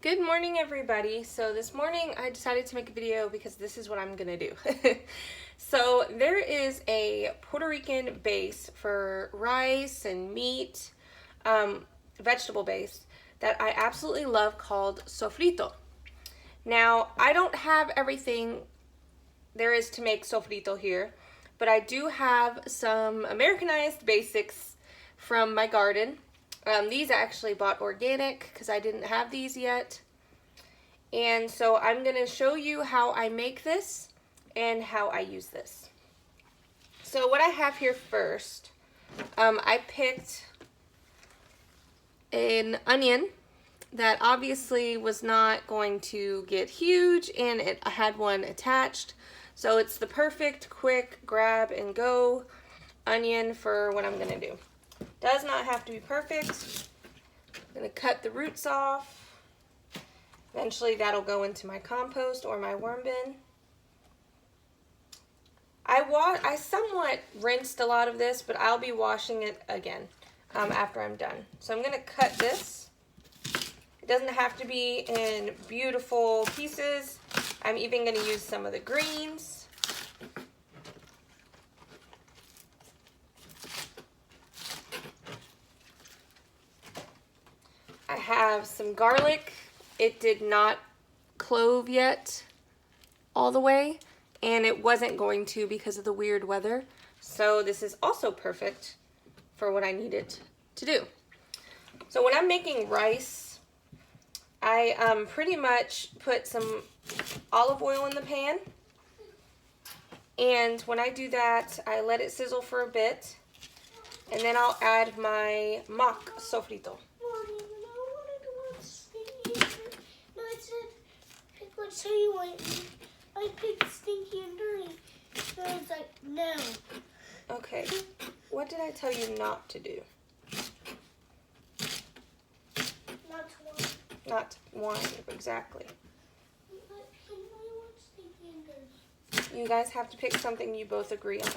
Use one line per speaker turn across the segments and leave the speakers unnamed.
Good morning, everybody. So this morning I decided to make a video because this is what I'm gonna do. So there is a Puerto Rican base for rice and meat, vegetable base that I absolutely love called sofrito. Now I don't have everything there is to make sofrito here, but I do have some Americanized basics from my garden. These I actually bought organic because I didn't have these yet. And so I'm going to show you how I make this and how I use this. So what I have here first, I picked an onion that obviously was not going to get huge, and I had one attached. So it's the perfect quick grab and go onion for what I'm going to do. Does not have to be perfect. I'm going to cut the roots off. Eventually that'll go into my compost or my worm bin. I somewhat rinsed a lot of this, but I'll be washing it again after I'm done. So I'm going to cut this. It doesn't have to be in beautiful pieces. I'm even going to use some of the greens. I have some garlic. It did not clove yet all the way, and it wasn't going to because of the weird weather. So this is also perfect for what I need it to do. So when I'm making rice, I pretty much put some olive oil in the pan. And when I do that, I let it sizzle for a bit, and then I'll add my mock sofrito.
So you want, I picked stinky and dirty. So I was like, no.
Okay, what did I tell you not to do?
Not one.
Not one, exactly.
But I want stinky and dirty.
You guys have to pick something you both agree on.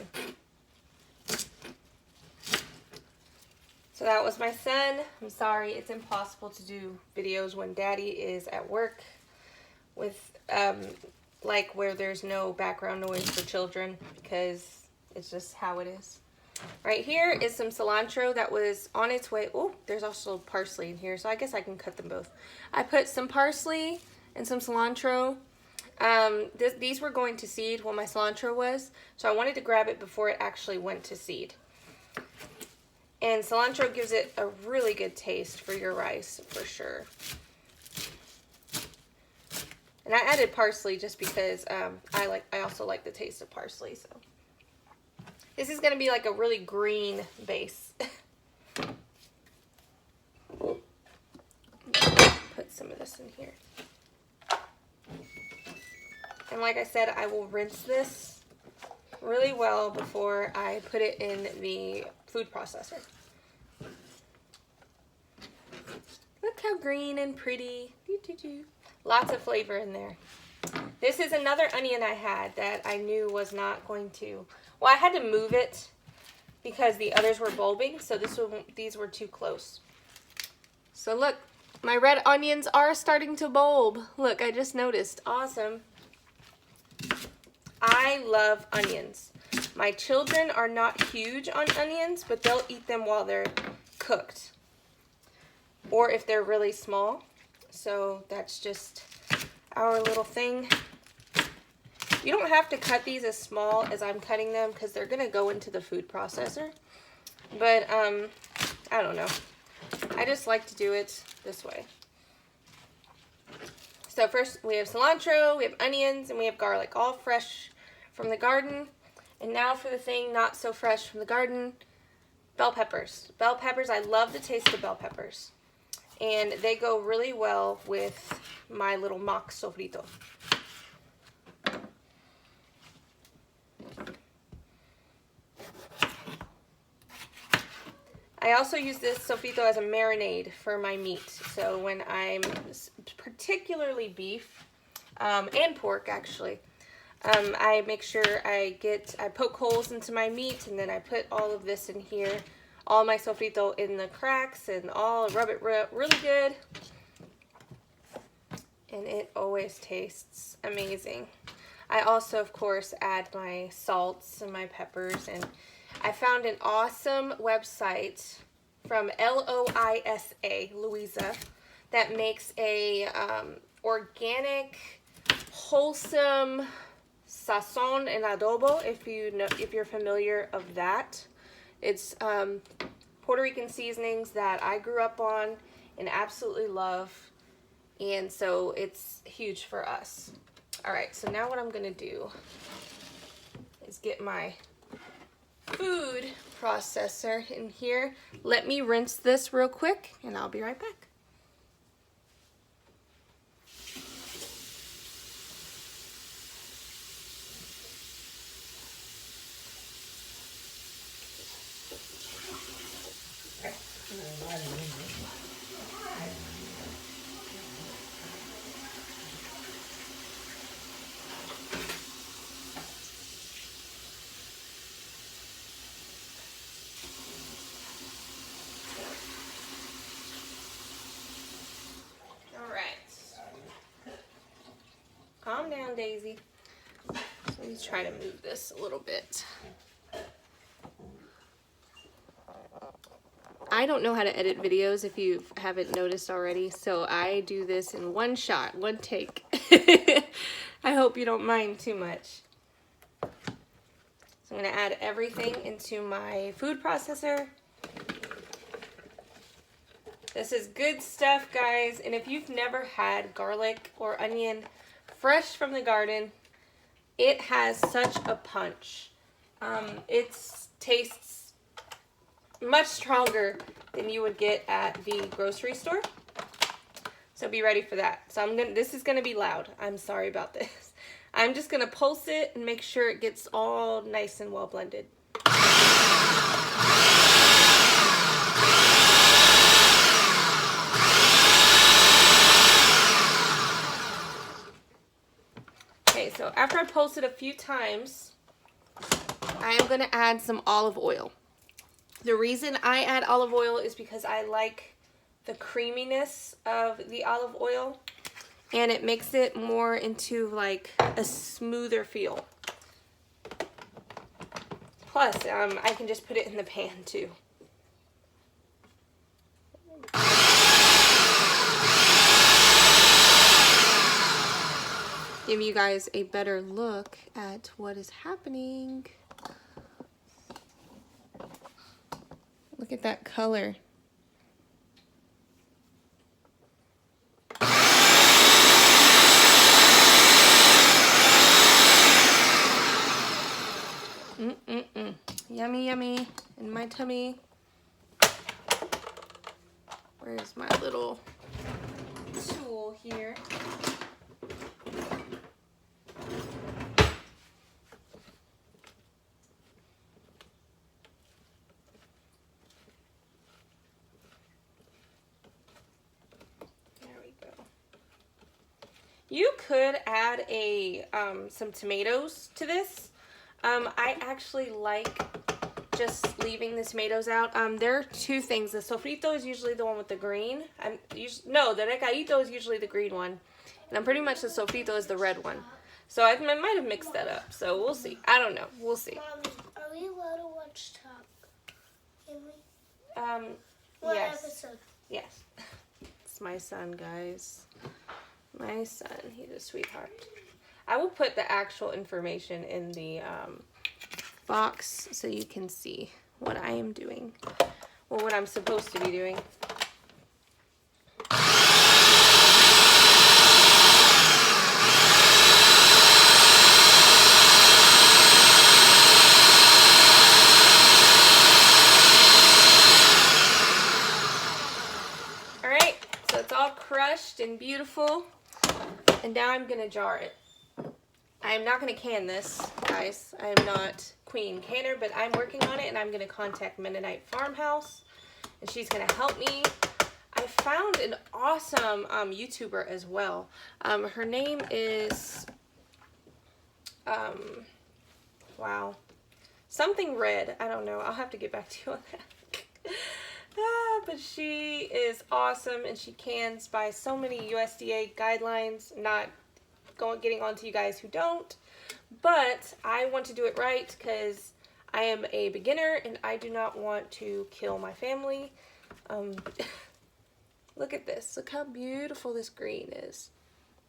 So that was my son. I'm sorry, it's impossible to do videos when Daddy is at work with like where there's no background noise for children, because it's just how it is. Right here is some cilantro that was on its way. Oh, there's also parsley in here, so I guess I can cut them both. I put some parsley and some cilantro. These were going to seed when my cilantro was, so I wanted to grab it before it actually went to seed. And cilantro gives it a really good taste for your rice, for sure. And I added parsley just because I also like the taste of parsley. So this is going to be like a really green base. Put some of this in here. And like I said, I will rinse this really well before I put it in the food processor. Look how green and pretty. Lots of flavor in there. This is another onion I had that I knew was not going to... Well, I had to move it because the others were bulbing, so these were too close. So look, my red onions are starting to bulb. Look, I just noticed. Awesome. I love onions. My children are not huge on onions, but they'll eat them while they're cooked, or if they're really small. So that's just our little thing. You don't have to cut these as small as I'm cutting them because they're going to go into the food processor. But I don't know. I just like to do it this way. So first we have cilantro, we have onions, and we have garlic, all fresh from the garden. And now for the thing not so fresh from the garden, bell peppers. Bell peppers, I love the taste of bell peppers. And they go really well with my little mock sofrito. I also use this sofrito as a marinade for my meat. So when I'm, particularly beef, and pork actually, I make sure I poke holes into my meat, and then I put all of this in here. All my sofrito in the cracks, and rub it really good. and it always tastes amazing. I also, of course, add my salts and my peppers, and I found an awesome website from Loisa, Louisa, that makes a organic, wholesome sazon and adobo. If you're familiar of that, it's Puerto Rican seasonings that I grew up on and absolutely love, and so it's huge for us. All right, so now what I'm gonna do is get my food processor in here. Let me rinse this real quick and I'll be right back. Calm down, Daisy. So let me try to move this a little bit. I don't know how to edit videos if you haven't noticed already, so I do this in one shot, one take. I hope you don't mind too much. So I'm going to add everything into my food processor. This is good stuff, guys, and if you've never had garlic or onion fresh from the garden, it has such a punch. It tastes much stronger than you would get at the grocery store. So be ready for that. So this is gonna be loud. I'm sorry about this. I'm just gonna pulse it and make sure it gets all nice and well blended. Okay, so after I pulse it a few times, I am going to add some olive oil. The reason I add olive oil is because I like the creaminess of the olive oil, and it makes it more into like a smoother feel. Plus, I can just put it in the pan too. Give you guys a better look at what is happening. Look at that color. Yummy, yummy in my tummy. Where's my little tool here? You could add some tomatoes to this. I actually like just leaving the tomatoes out. There are two things. The sofrito is usually the one with the green. No, the recaito is usually the green one. And I'm pretty much the sofrito is the red one. So I might have mixed that up. So we'll see. I don't know. We'll see.
Mommy, are we allowed to watch Talk? Can we?
What
yes. Episode?
Yes. It's my son, guys. My son, he's a sweetheart. I will put the actual information in the box so you can see what I am doing. Well, what I'm supposed to be doing. All right, so it's all crushed and beautiful. And now I'm going to jar it. I'm not going to can this, guys. I am not queen canner, but I'm working on it, and I'm going to contact Marinade Farmhouse, and she's going to help me. I found an awesome YouTuber as well. Her name is, wow, something red. I don't know. I'll have to get back to you on that. But she is awesome, and she cans by so many USDA guidelines. Not getting on to you guys who don't, but I want to do it right because I am a beginner and I do not want to kill my family. Look at this. Look how beautiful this green is.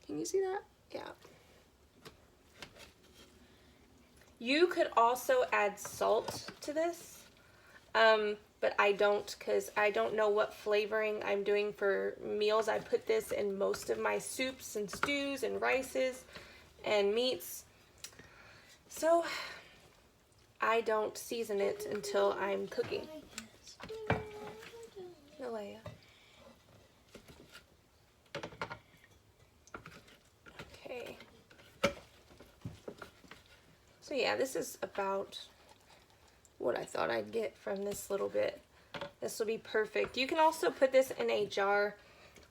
Can you see that? Yeah. You could also add salt to this, but I don't, because I don't know what flavoring I'm doing for meals. I put this in most of my soups and stews and rices and meats. So I don't season it until I'm cooking. Nalea. Okay. So yeah, this is about what I thought I'd get from this little bit. This will be perfect. You can also put this in a jar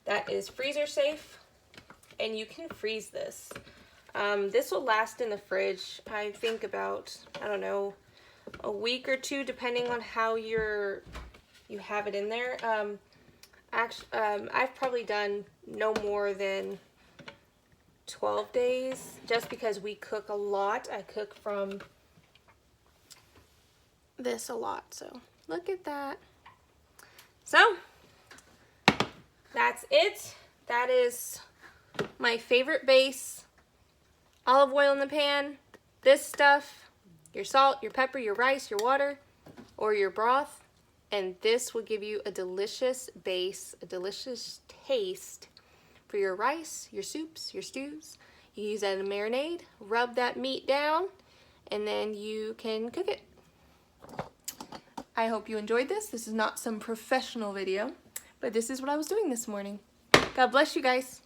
that is freezer safe, and you can freeze this. This will last in the fridge, I think about, I don't know, a week or two, depending on how you have it in there. I've probably done no more than 12 days, just because we cook a lot. I cook from this a lot, so look at that. So that's it. That is my favorite base. Olive oil in the pan, this stuff, your salt, your pepper, your rice, your water, or your broth, and this will give you a delicious base, a delicious taste for your rice, your soups, your stews. You use that in a marinade, rub that meat down, and then you can cook it. I hope you enjoyed this. This is not some professional video, but this is what I was doing this morning. God bless you guys.